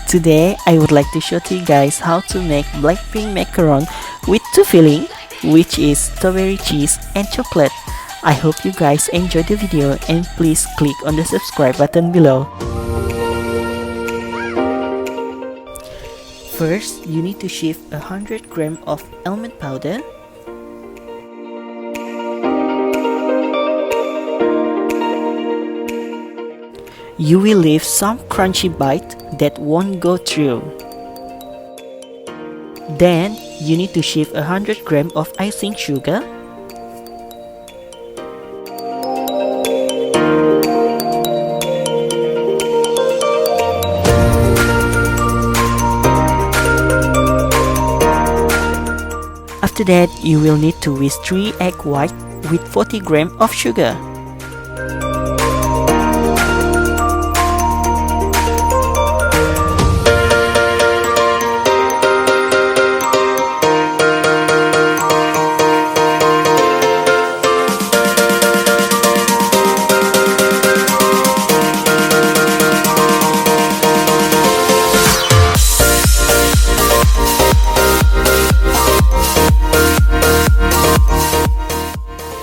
Today, I would like to show to you guys how to make Blackpink macaron with two filling, which is strawberry cheese and chocolate. I hope you guys enjoyed the video and please click on the subscribe button below. First, you need to shift 100 grams of almond powder, you will leave some crunchy bite that won't go through. Then, you need to shift 100 grams of icing sugar, after that, you will need to whisk 3 egg white with 40 grams of sugar.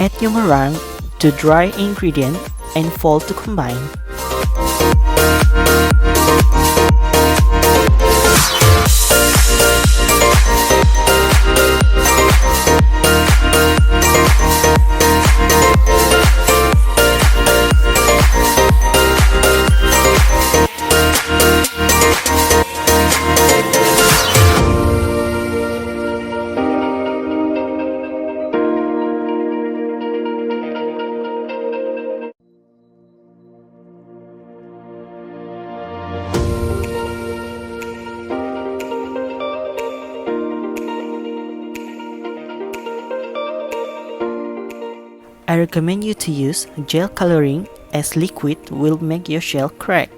Add your meringue to dry ingredient and fold to combine. I recommend you to use gel coloring as liquid will make your shell crack.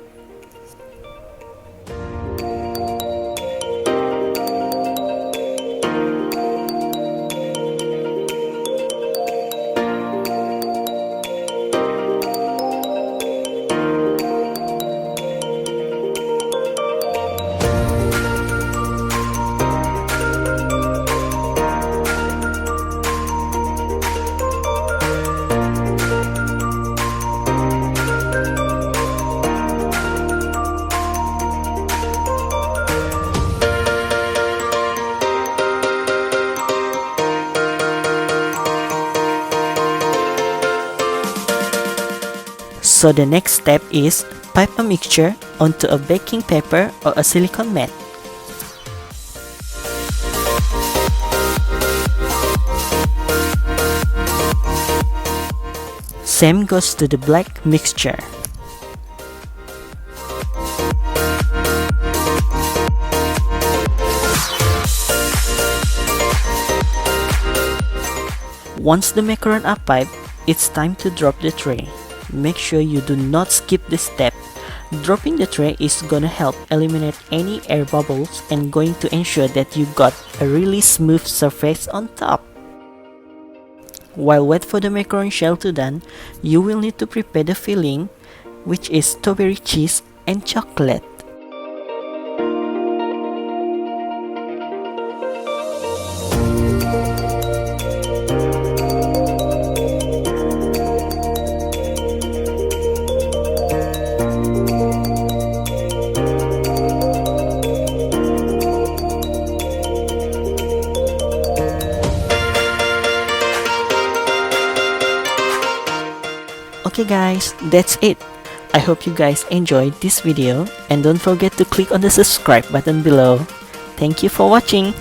So the next step is pipe a mixture onto a baking paper or a silicone mat. Same goes to the black mixture. Once the macaron are piped, it's time to drop the tray. Make sure you do not skip this step. Dropping the tray is gonna help eliminate any air bubbles and going to ensure that you got a really smooth surface on top. While wait for the macaron shell to done, you will need to prepare the filling, which is strawberry cheese and chocolate. Okay guys, that's it. I hope you guys enjoyed this video and don't forget to click on the subscribe button below. Thank you for watching.